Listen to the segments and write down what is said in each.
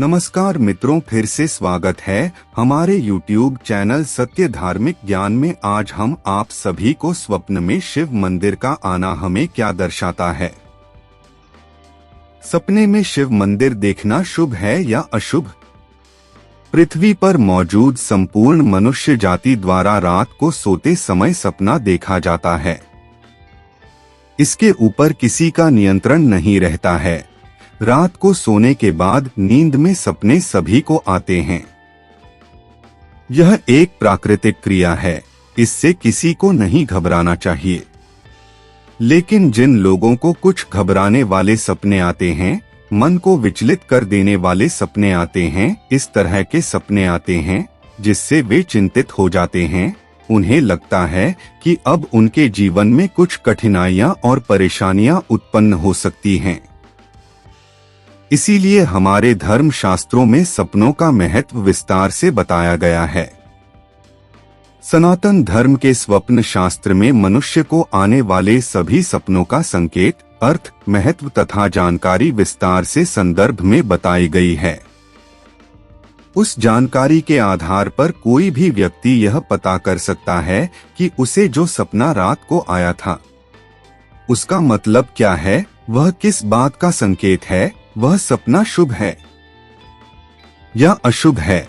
नमस्कार मित्रों, फिर से स्वागत है हमारे YouTube चैनल सत्य धार्मिक ज्ञान में। आज हम आप सभी को स्वप्न में शिव मंदिर का आना हमें क्या दर्शाता है। सपने में शिव मंदिर देखना शुभ है या अशुभ? पृथ्वी पर मौजूद संपूर्ण मनुष्य जाति द्वारा रात को सोते समय सपना देखा जाता है। इसके ऊपर किसी का नियंत्रण नहीं रहता है। रात को सोने के बाद नींद में सपने सभी को आते हैं। यह एक प्राकृतिक क्रिया है, इससे किसी को नहीं घबराना चाहिए। लेकिन जिन लोगों को कुछ घबराने वाले सपने आते हैं, मन को विचलित कर देने वाले सपने आते हैं, इस तरह के सपने आते हैं जिससे वे चिंतित हो जाते हैं, उन्हें लगता है कि अब उनके जीवन में कुछ कठिनाइयां और परेशानियां उत्पन्न हो सकती हैं। इसीलिए हमारे धर्म शास्त्रों में सपनों का महत्व विस्तार से बताया गया है। सनातन धर्म के स्वप्न शास्त्र में मनुष्य को आने वाले सभी सपनों का संकेत, अर्थ, महत्व तथा जानकारी विस्तार से संदर्भ में बताई गई है। उस जानकारी के आधार पर कोई भी व्यक्ति यह पता कर सकता है कि उसे जो सपना रात को आया था उसका मतलब क्या है, वह किस बात का संकेत है, वह सपना शुभ है या अशुभ है।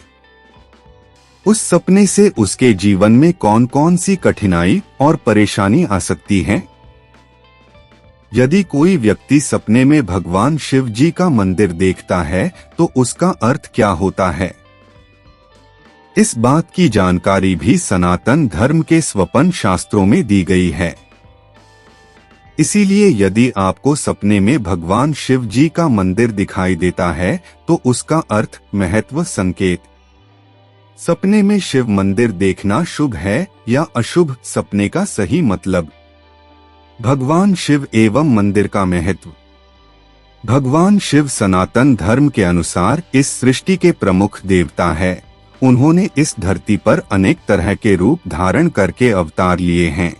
उस सपने से उसके जीवन में कौन कौन सी कठिनाई और परेशानी आ सकती है। यदि कोई व्यक्ति सपने में भगवान शिव जी का मंदिर देखता है तो उसका अर्थ क्या होता है, इस बात की जानकारी भी सनातन धर्म के स्वप्न शास्त्रों में दी गई है। इसीलिए यदि आपको सपने में भगवान शिव जी का मंदिर दिखाई देता है तो उसका अर्थ, महत्व, संकेत। सपने में शिव मंदिर देखना शुभ है या अशुभ? सपने का सही मतलब। भगवान शिव एवं मंदिर का महत्व। भगवान शिव सनातन धर्म के अनुसार इस सृष्टि के प्रमुख देवता है। उन्होंने इस धरती पर अनेक तरह के रूप धारण करके अवतार लिए हैं।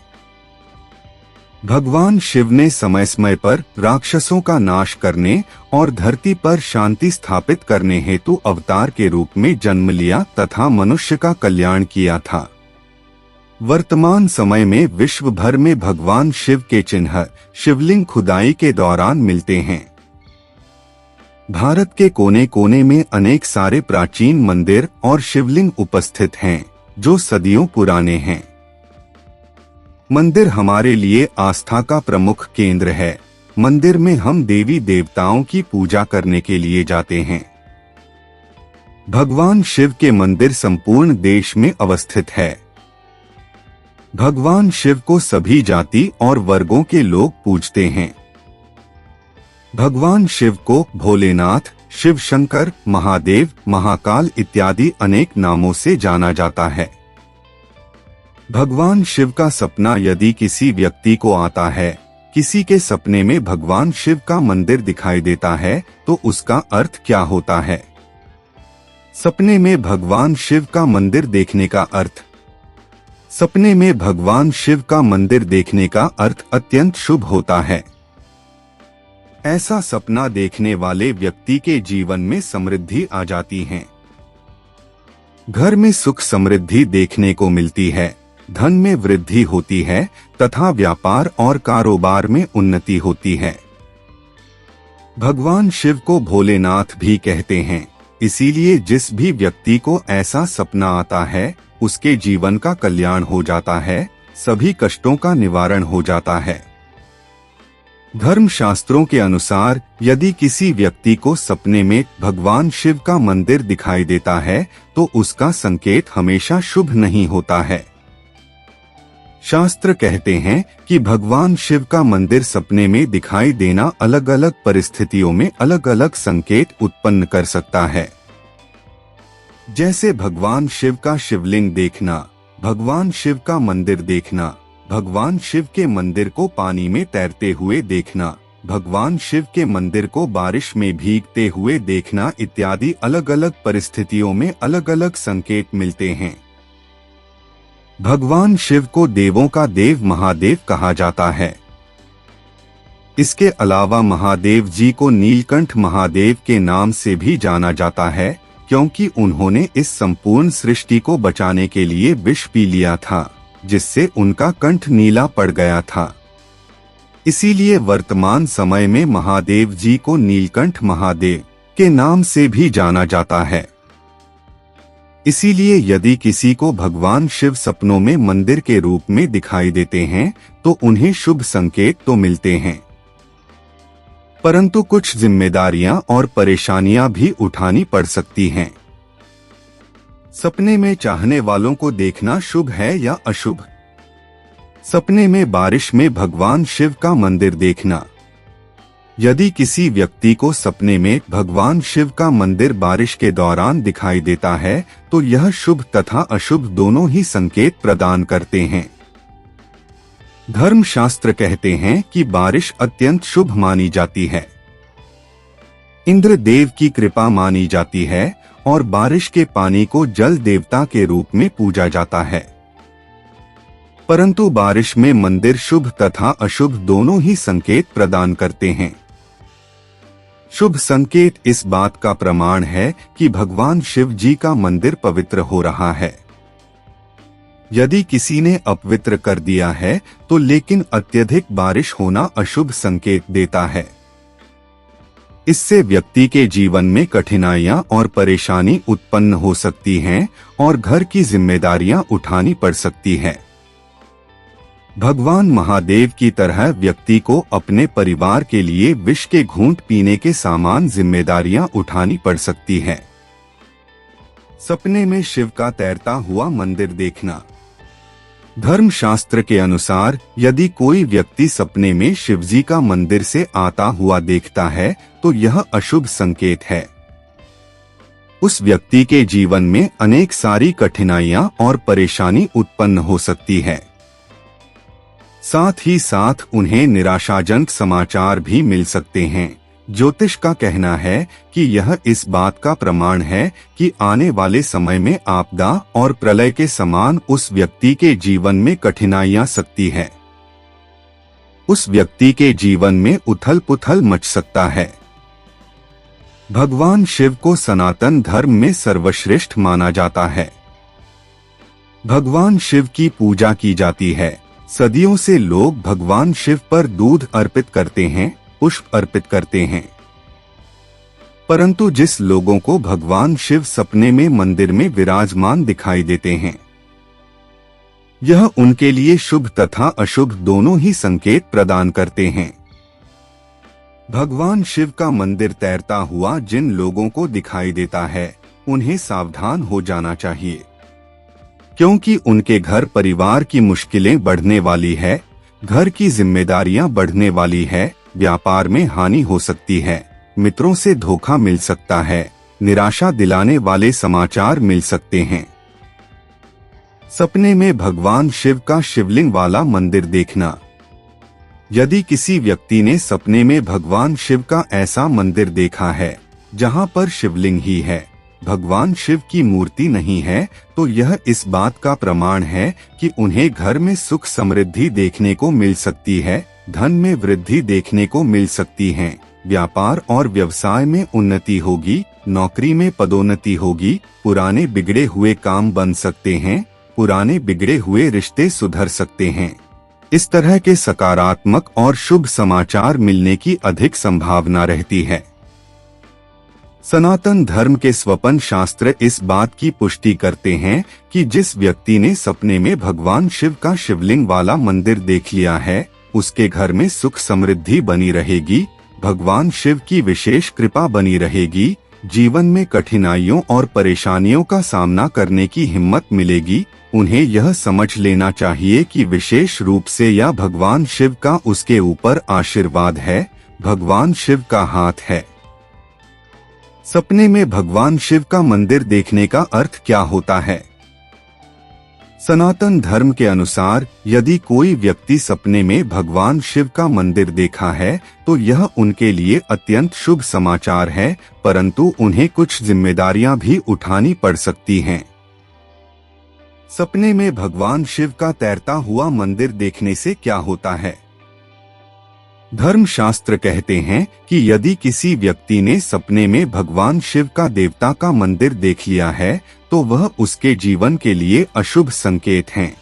भगवान शिव ने समय समय पर राक्षसों का नाश करने और धरती पर शांति स्थापित करने हेतु अवतार के रूप में जन्म लिया तथा मनुष्य का कल्याण किया था। वर्तमान समय में विश्व भर में भगवान शिव के चिन्ह, शिवलिंग खुदाई के दौरान मिलते हैं। भारत के कोने कोने में अनेक सारे प्राचीन मंदिर और शिवलिंग उपस्थित हैं, जो सदियों पुराने हैं। मंदिर हमारे लिए आस्था का प्रमुख केंद्र है। मंदिर में हम देवी देवताओं की पूजा करने के लिए जाते हैं। भगवान शिव के मंदिर संपूर्ण देश में अवस्थित है। भगवान शिव को सभी जाति और वर्गों के लोग पूजते हैं। भगवान शिव को भोलेनाथ, शिव शंकर, महादेव, महाकाल इत्यादि अनेक नामों से जाना जाता है। भगवान शिव का सपना यदि किसी व्यक्ति को आता है, किसी के सपने में भगवान शिव का मंदिर दिखाई देता है तो उसका अर्थ क्या होता है। सपने में भगवान शिव का मंदिर देखने का अर्थ। सपने में भगवान शिव का मंदिर देखने का अर्थ अत्यंत शुभ होता है। ऐसा सपना देखने वाले व्यक्ति के जीवन में समृद्धि आ जाती है। घर में सुख समृद्धि देखने को मिलती है, धन में वृद्धि होती है तथा व्यापार और कारोबार में उन्नति होती है। भगवान शिव को भोलेनाथ भी कहते हैं। इसीलिए जिस भी व्यक्ति को ऐसा सपना आता है उसके जीवन का कल्याण हो जाता है, सभी कष्टों का निवारण हो जाता है। धर्म शास्त्रों के अनुसार यदि किसी व्यक्ति को सपने में भगवान शिव का मंदिर दिखाई देता है तो उसका संकेत हमेशा शुभ नहीं होता है। शास्त्र कहते हैं कि भगवान शिव का मंदिर सपने में दिखाई देना अलग अलग परिस्थितियों में अलग अलग संकेत उत्पन्न कर सकता है। जैसे भगवान शिव का शिवलिंग देखना, भगवान शिव का मंदिर देखना, भगवान शिव के मंदिर को पानी में तैरते हुए देखना, भगवान शिव के मंदिर को बारिश में भीगते हुए देखना इत्यादि अलग अलग परिस्थितियों में अलग अलग संकेत मिलते हैं। भगवान शिव को देवों का देव महादेव कहा जाता है। इसके अलावा महादेव जी को नीलकंठ महादेव के नाम से भी जाना जाता है, क्योंकि उन्होंने इस संपूर्ण सृष्टि को बचाने के लिए विष पी लिया था, जिससे उनका कंठ नीला पड़ गया था। इसीलिए वर्तमान समय में महादेव जी को नीलकंठ महादेव के नाम से भी जाना जाता है। इसीलिए यदि किसी को भगवान शिव सपनों में मंदिर के रूप में दिखाई देते हैं तो उन्हें शुभ संकेत तो मिलते हैं, परंतु कुछ जिम्मेदारियां और परेशानियां भी उठानी पड़ सकती हैं। सपने में चाहने वालों को देखना शुभ है या अशुभ? सपने में बारिश में भगवान शिव का मंदिर देखना। यदि किसी व्यक्ति को सपने में भगवान शिव का मंदिर बारिश के दौरान दिखाई देता है तो यह शुभ तथा अशुभ दोनों ही संकेत प्रदान करते हैं। धर्मशास्त्र कहते हैं कि बारिश अत्यंत शुभ मानी जाती है, इंद्र देव की कृपा मानी जाती है और बारिश के पानी को जल देवता के रूप में पूजा जाता है। परंतु बारिश में मंदिर शुभ तथा अशुभ दोनों ही संकेत प्रदान करते हैं। शुभ संकेत इस बात का प्रमाण है कि भगवान शिव जी का मंदिर पवित्र हो रहा है। यदि किसी ने अपवित्र कर दिया है तो लेकिन अत्यधिक बारिश होना अशुभ संकेत देता है। इससे व्यक्ति के जीवन में कठिनाइयां और परेशानी उत्पन्न हो सकती हैं और घर की जिम्मेदारियां उठानी पड़ सकती है। भगवान महादेव की तरह व्यक्ति को अपने परिवार के लिए विष के घूंट पीने के समान जिम्मेदारियां उठानी पड़ सकती है। सपने में शिव का तैरता हुआ मंदिर देखना। धर्मशास्त्र के अनुसार यदि कोई व्यक्ति सपने में शिवजी का मंदिर से आता हुआ देखता है तो यह अशुभ संकेत है। उस व्यक्ति के जीवन में अनेक सारी कठिनाइयां और परेशानी उत्पन्न हो सकती है। साथ ही साथ उन्हें निराशाजनक समाचार भी मिल सकते हैं। ज्योतिष का कहना है कि यह इस बात का प्रमाण है कि आने वाले समय में आपदा और प्रलय के समान उस व्यक्ति के जीवन में कठिनाइयां सकती है। उस व्यक्ति के जीवन में उथल पुथल मच सकता है। भगवान शिव को सनातन धर्म में सर्वश्रेष्ठ माना जाता है। भगवान शिव की पूजा की जाती है। सदियों से लोग भगवान शिव पर दूध अर्पित करते हैं, पुष्प अर्पित करते हैं। परंतु जिस लोगों को भगवान शिव सपने में मंदिर में विराजमान दिखाई देते हैं, यह उनके लिए शुभ तथा अशुभ दोनों ही संकेत प्रदान करते हैं। भगवान शिव का मंदिर तैरता हुआ जिन लोगों को दिखाई देता है, उन्हें सावधान हो जाना चाहिए, क्योंकि उनके घर परिवार की मुश्किलें बढ़ने वाली है, घर की जिम्मेदारियां बढ़ने वाली है, व्यापार में हानि हो सकती है, मित्रों से धोखा मिल सकता है, निराशा दिलाने वाले समाचार मिल सकते हैं। सपने में भगवान शिव का शिवलिंग वाला मंदिर देखना। यदि किसी व्यक्ति ने सपने में भगवान शिव का ऐसा मंदिर देखा है जहां पर शिवलिंग ही है, भगवान शिव की मूर्ति नहीं है, तो यह इस बात का प्रमाण है कि उन्हें घर में सुख समृद्धि देखने को मिल सकती है, धन में वृद्धि देखने को मिल सकती है, व्यापार और व्यवसाय में उन्नति होगी, नौकरी में पदोन्नति होगी, पुराने बिगड़े हुए काम बन सकते हैं, पुराने बिगड़े हुए रिश्ते सुधर सकते हैं। इस तरह के सकारात्मक और शुभ समाचार मिलने की अधिक संभावना रहती है। सनातन धर्म के स्वपन शास्त्र इस बात की पुष्टि करते हैं कि जिस व्यक्ति ने सपने में भगवान शिव का शिवलिंग वाला मंदिर देख लिया है, उसके घर में सुख समृद्धि बनी रहेगी, भगवान शिव की विशेष कृपा बनी रहेगी, जीवन में कठिनाइयों और परेशानियों का सामना करने की हिम्मत मिलेगी। उन्हें यह समझ लेना चाहिए कि विशेष रूप से यह भगवान शिव का उसके ऊपर आशीर्वाद है, भगवान शिव का हाथ है। सपने में भगवान शिव का मंदिर देखने का अर्थ क्या होता है? सनातन धर्म के अनुसार यदि कोई व्यक्ति सपने में भगवान शिव का मंदिर देखा है तो यह उनके लिए अत्यंत शुभ समाचार है, परंतु उन्हें कुछ जिम्मेदारियां भी उठानी पड़ सकती हैं। सपने में भगवान शिव का तैरता हुआ मंदिर देखने से क्या होता है? धर्मशास्त्र कहते हैं कि यदि किसी व्यक्ति ने सपने में भगवान शिव का देवता का मंदिर देख लिया है तो वह उसके जीवन के लिए अशुभ संकेत हैं।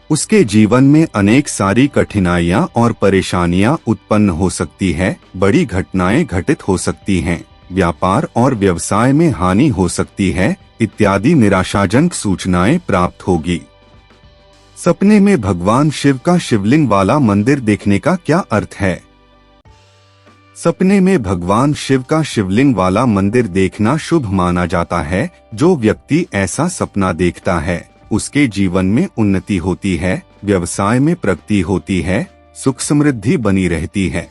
उसके जीवन में अनेक सारी कठिनाइयां और परेशानियां उत्पन्न हो सकती है, बड़ी घटनाएं घटित हो सकती हैं, व्यापार और व्यवसाय में हानि हो सकती है इत्यादि निराशाजनक सूचनाएं प्राप्त होगी। सपने में भगवान शिव का शिवलिंग वाला मंदिर देखने का क्या अर्थ है? सपने में भगवान शिव का शिवलिंग वाला मंदिर देखना शुभ माना जाता है। जो व्यक्ति ऐसा सपना देखता है उसके जीवन में उन्नति होती है, व्यवसाय में प्रगति होती है, सुख समृद्धि बनी रहती है।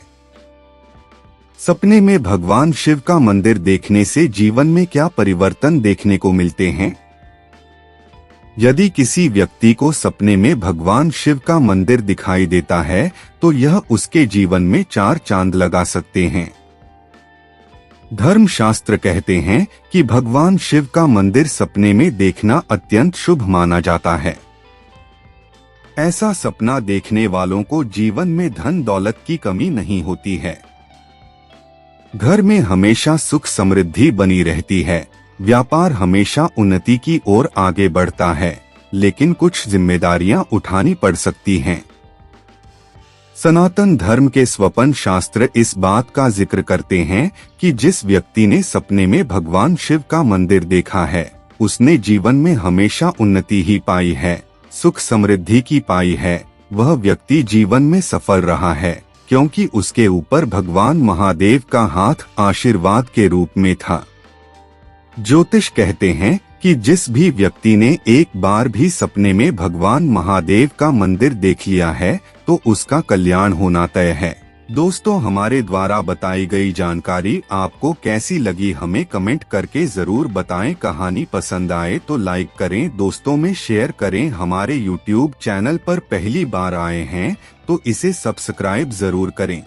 सपने में भगवान शिव का मंदिर देखने से जीवन में क्या परिवर्तन देखने को मिलते हैं? यदि किसी व्यक्ति को सपने में भगवान शिव का मंदिर दिखाई देता है तो यह उसके जीवन में 4 चांद लगा सकते हैं। धर्मशास्त्र कहते हैं कि भगवान शिव का मंदिर सपने में देखना अत्यंत शुभ माना जाता है। ऐसा सपना देखने वालों को जीवन में धन दौलत की कमी नहीं होती है। घर में हमेशा सुख समृद्धि बनी रहती है, व्यापार हमेशा उन्नति की ओर आगे बढ़ता है, लेकिन कुछ जिम्मेदारियां उठानी पड़ सकती हैं। सनातन धर्म के स्वपन शास्त्र इस बात का जिक्र करते हैं कि जिस व्यक्ति ने सपने में भगवान शिव का मंदिर देखा है उसने जीवन में हमेशा उन्नति ही पाई है, सुख समृद्धि की पाई है। वह व्यक्ति जीवन में सफल रहा है क्योंकि उसके ऊपर भगवान महादेव का हाथ आशीर्वाद के रूप में था। ज्योतिष कहते हैं कि जिस भी व्यक्ति ने एक बार भी सपने में भगवान महादेव का मंदिर देख लिया है तो उसका कल्याण होना तय है। दोस्तों, हमारे द्वारा बताई गई जानकारी आपको कैसी लगी हमें कमेंट करके जरूर बताएं। कहानी पसंद आए तो लाइक करें, दोस्तों में शेयर करें। हमारे YouTube चैनल पर पहली बार आए हैं तो इसे सब्सक्राइब जरूर करें।